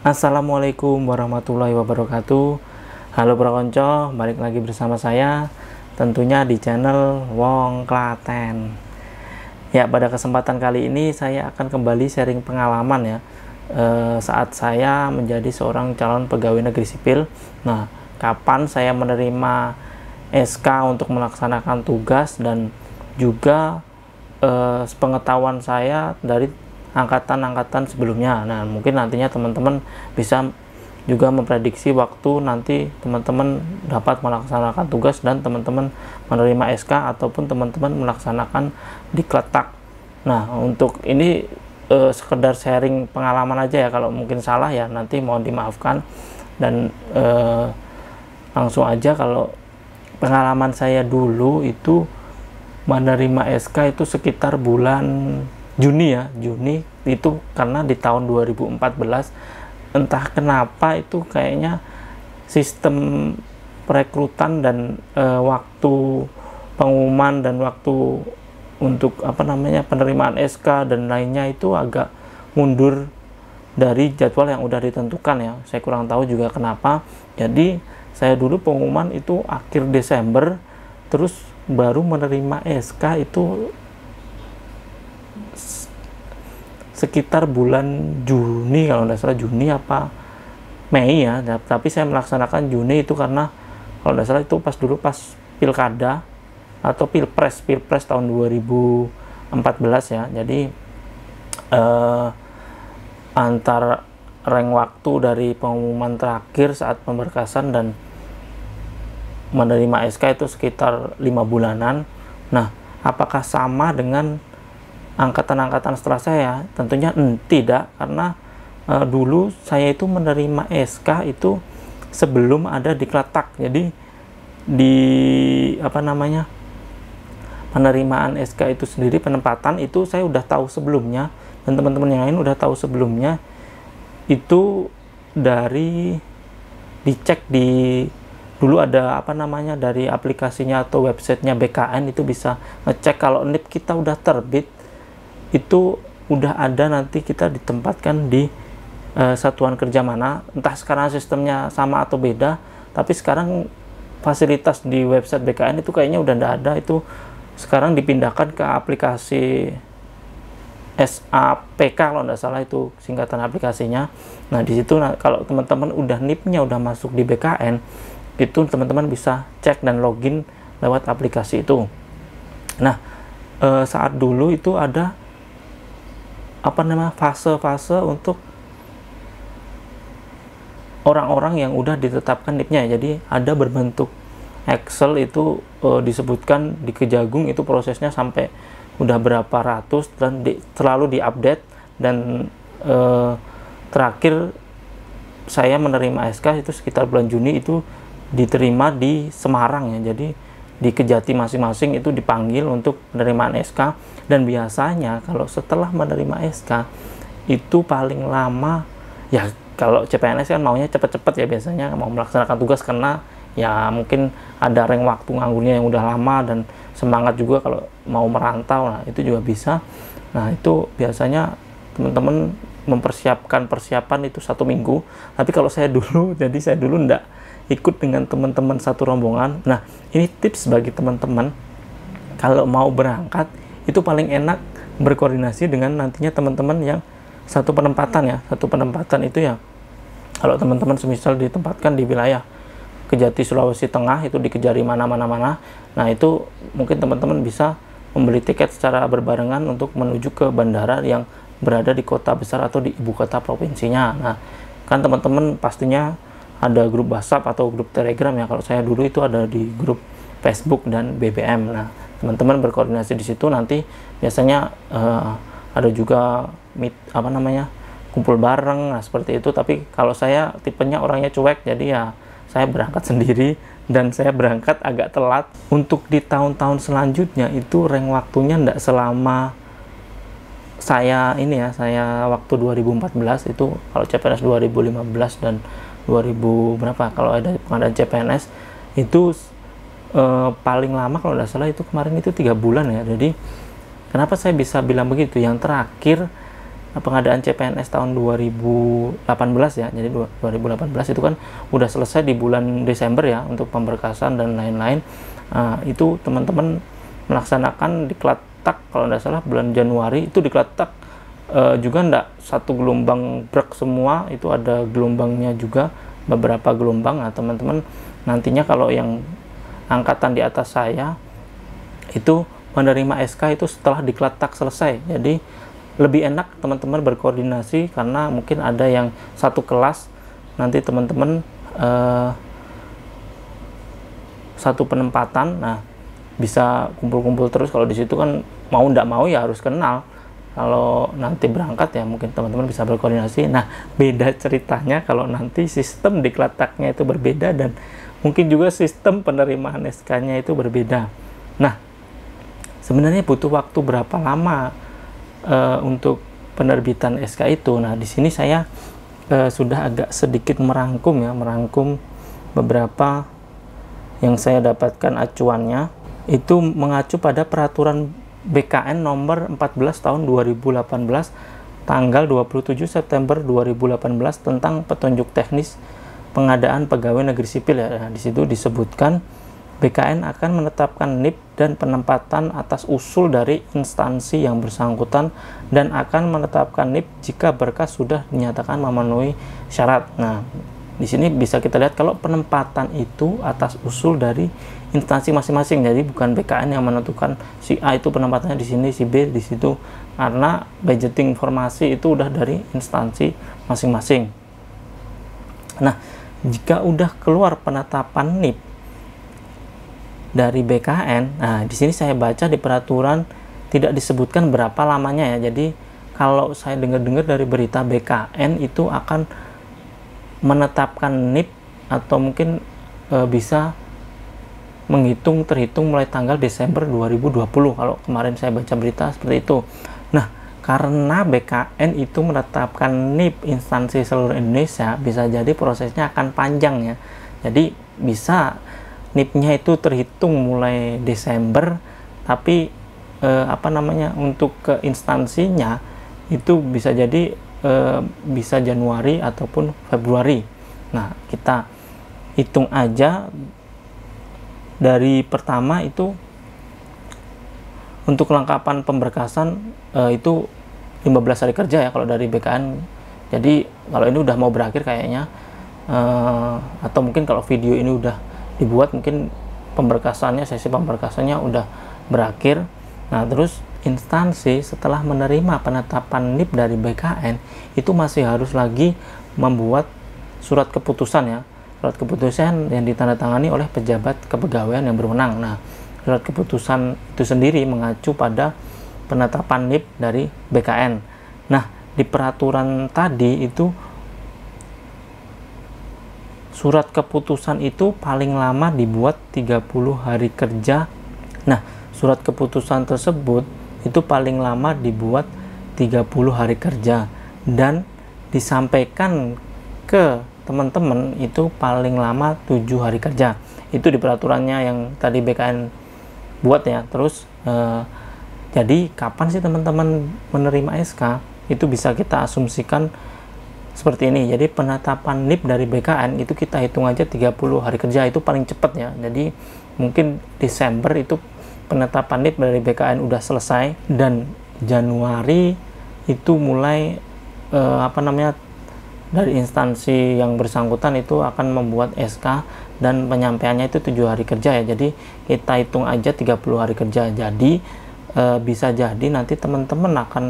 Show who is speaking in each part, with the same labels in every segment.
Speaker 1: Assalamualaikum warahmatullahi wabarakatuh. Halo Bro Konco, balik lagi bersama saya tentunya di channel Wong Klaten. Ya, pada kesempatan kali ini saya akan kembali sharing pengalaman ya saat saya menjadi seorang calon pegawai negeri sipil. Nah, kapan saya menerima SK untuk melaksanakan tugas dan juga sepengetahuan saya dari angkatan-angkatan sebelumnya. Nah, mungkin nantinya teman-teman bisa juga memprediksi waktu nanti teman-teman dapat melaksanakan tugas dan teman-teman menerima SK ataupun teman-teman melaksanakan dikletak. Nah, untuk ini sekedar sharing pengalaman aja ya, kalau mungkin salah ya nanti mohon dimaafkan. Dan langsung aja, kalau pengalaman saya dulu itu menerima SK itu sekitar bulan Juni ya, Juni itu, karena di tahun 2014 entah kenapa itu kayaknya sistem perekrutan dan waktu pengumuman dan waktu untuk penerimaan SK dan lainnya itu agak mundur dari jadwal yang udah ditentukan ya. Saya kurang tahu juga kenapa. Jadi saya dulu pengumuman itu akhir Desember, terus baru menerima SK itu sekitar bulan Juni, kalau tidak salah Juni apa Mei ya. Tapi saya melaksanakan Juni itu karena kalau tidak salah itu pas pilkada atau pilpres tahun 2014 ya. Jadi antar reng waktu dari pengumuman terakhir saat pemberkasan dan menerima SK itu sekitar 5 bulanan. Nah, apakah sama dengan angkatan-angkatan setelah saya? Tentunya tidak, karena dulu saya itu menerima SK itu sebelum ada dikletak. Jadi di penerimaan SK itu sendiri, penempatan itu saya udah tahu sebelumnya, dan teman-teman yang lain udah tahu sebelumnya. Itu dari dicek dulu ada dari aplikasinya atau websitenya BKN, itu bisa ngecek kalau NIP kita udah terbit, itu udah ada nanti kita ditempatkan di satuan kerja mana. Entah sekarang sistemnya sama atau beda, tapi sekarang fasilitas di website BKN itu kayaknya udah nggak ada. Itu sekarang dipindahkan ke aplikasi SAPK kalau nggak salah, itu singkatan aplikasinya. Nah, di situ kalau teman-teman udah NIP-nya udah masuk di BKN, itu teman-teman bisa cek dan login lewat aplikasi itu. Nah, saat dulu itu ada fase-fase untuk orang-orang yang udah ditetapkan NIP-nya. Jadi ada berbentuk Excel, itu disebutkan di Kejagung, itu prosesnya sampai udah berapa ratus dan selalu diupdate. Dan terakhir saya menerima SK itu sekitar bulan Juni, itu diterima di Semarang ya. Jadi di Kejati masing-masing itu dipanggil untuk penerimaan SK. Dan biasanya kalau setelah menerima SK itu paling lama ya, kalau CPNS kan maunya cepet-cepet ya, biasanya mau melaksanakan tugas, karena ya mungkin ada reng waktu nganggurnya yang udah lama dan semangat juga kalau mau merantau. Nah, itu juga bisa. Nah, itu biasanya teman-teman persiapan itu 1 minggu. Tapi kalau saya dulu, jadi saya dulu enggak ikut dengan teman-teman satu rombongan. Nah, ini tips bagi teman-teman kalau mau berangkat, itu paling enak berkoordinasi dengan nantinya teman-teman yang satu penempatan ya. Satu penempatan itu ya, kalau teman-teman semisal ditempatkan di wilayah Kejati Sulawesi Tengah, itu di Kejari mana. Nah, itu mungkin teman-teman bisa membeli tiket secara berbarengan untuk menuju ke bandara yang berada di kota besar atau di ibu kota provinsinya. Nah, kan teman-teman pastinya ada grup WhatsApp atau grup Telegram ya. Kalau saya dulu itu ada di grup Facebook dan BBM. Nah, teman-teman berkoordinasi di situ. Nanti biasanya ada juga kumpul bareng, nah seperti itu. Tapi kalau saya tipenya orangnya cuek, jadi ya saya berangkat sendiri, dan saya berangkat agak telat. Untuk di tahun-tahun selanjutnya itu reng waktunya ndak selama saya ini ya. Saya waktu 2014 itu, kalau CPNS 2015 dan 2000 berapa kalau ada pengadaan CPNS itu paling lama kalau tidak salah itu kemarin itu 3 bulan ya. Jadi kenapa saya bisa bilang begitu? Yang terakhir pengadaan CPNS tahun 2018 ya. Jadi 2018 itu kan udah selesai di bulan Desember ya untuk pemberkasan dan lain-lain. Itu teman-teman melaksanakan diklat tak, kalau tidak salah bulan Januari itu diklat tak juga enggak satu gelombang brek semua, itu ada gelombangnya juga, beberapa gelombang. Nah teman-teman nantinya kalau yang angkatan di atas saya itu menerima SK itu setelah diklat tak selesai, jadi lebih enak teman-teman berkoordinasi, karena mungkin ada yang satu kelas nanti teman-teman satu penempatan, nah bisa kumpul-kumpul terus. Kalau di situ kan mau ndak mau ya harus kenal. Kalau nanti berangkat ya mungkin teman-teman bisa berkoordinasi. Nah beda ceritanya kalau nanti sistem diklat-taknya itu berbeda, dan mungkin juga sistem penerimaan SK-nya itu berbeda. Nah sebenarnya butuh waktu berapa lama untuk penerbitan SK itu? Nah di sini saya sudah agak sedikit merangkum beberapa yang saya dapatkan acuannya. Itu mengacu pada peraturan BKN nomor 14 tahun 2018 tanggal 27 September 2018 tentang petunjuk teknis pengadaan pegawai negeri sipil ya. Nah, di situ disebutkan BKN akan menetapkan NIP dan penempatan atas usul dari instansi yang bersangkutan, dan akan menetapkan NIP jika berkas sudah dinyatakan memenuhi syarat. Nah, di sini bisa kita lihat kalau penempatan itu atas usul dari instansi masing-masing. Jadi bukan BKN yang menentukan si A itu penempatannya di sini, si B di situ, karena budgeting informasi itu udah dari instansi masing-masing. Nah, jika udah keluar penetapan NIP dari BKN, nah di sini saya baca di peraturan tidak disebutkan berapa lamanya ya. Jadi kalau saya dengar-dengar dari berita, BKN itu akan menetapkan NIP atau mungkin bisa terhitung mulai tanggal Desember 2020, kalau kemarin saya baca berita seperti itu. Nah karena BKN itu menetapkan NIP instansi seluruh Indonesia, bisa jadi prosesnya akan panjang ya. Jadi bisa NIP-nya itu terhitung mulai Desember, tapi untuk ke instansinya itu bisa jadi bisa Januari ataupun Februari. Nah kita hitung aja dari pertama itu untuk kelengkapan pemberkasan itu 15 hari kerja ya kalau dari BKN. Jadi kalau ini udah mau berakhir kayaknya, atau mungkin kalau video ini udah dibuat mungkin sesi pemberkasannya udah berakhir. Nah terus instansi setelah menerima penetapan NIP dari BKN itu masih harus lagi membuat surat keputusan ya, surat keputusan yang ditandatangani oleh pejabat kepegawaian yang berwenang. Nah surat keputusan itu sendiri mengacu pada penetapan NIP dari BKN. Nah di peraturan tadi itu surat keputusan itu paling lama dibuat 30 hari kerja. Nah surat keputusan tersebut itu paling lama dibuat 30 hari kerja dan disampaikan ke teman-teman itu paling lama 7 hari kerja. Itu di peraturannya yang tadi BKN buat ya. Terus jadi kapan sih teman-teman menerima SK? Itu bisa kita asumsikan seperti ini. Jadi penetapan NIP dari BKN itu kita hitung aja 30 hari kerja, itu paling cepat ya. Jadi mungkin Desember itu penetapan NIP dari BKN udah selesai, dan Januari itu mulai dari instansi yang bersangkutan itu akan membuat SK, dan penyampaiannya itu 7 hari kerja ya. Jadi kita hitung aja 30 hari kerja. Jadi bisa jadi nanti teman-teman akan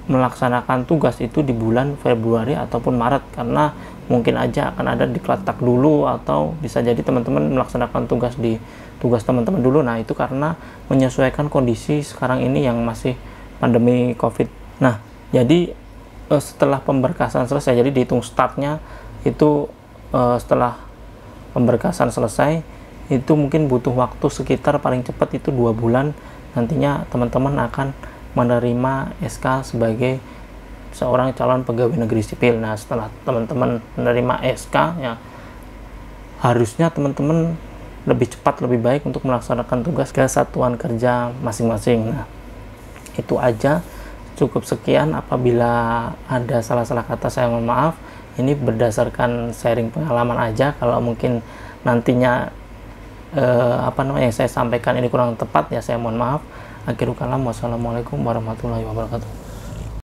Speaker 1: melaksanakan tugas itu di bulan Februari ataupun Maret, karena mungkin aja akan ada diklat tak dulu, atau bisa jadi teman-teman melaksanakan tugas teman-teman dulu. Nah itu karena menyesuaikan kondisi sekarang ini yang masih pandemi COVID. Nah jadi setelah pemberkasan selesai, jadi dihitung startnya itu setelah pemberkasan selesai, itu mungkin butuh waktu sekitar paling cepat itu 2 bulan. Nantinya teman-teman akan menerima SK sebagai seorang calon pegawai negeri sipil. Nah setelah teman-teman menerima SK ya, harusnya teman-teman lebih cepat lebih baik untuk melaksanakan tugas ke satuan kerja masing-masing. Nah itu aja cukup sekian. Apabila ada salah-salah kata saya mohon maaf. Ini berdasarkan sharing pengalaman aja. Kalau mungkin nantinya yang saya sampaikan ini kurang tepat ya saya mohon maaf. Akhirul kalam, wassalamualaikum warahmatullahi wabarakatuh.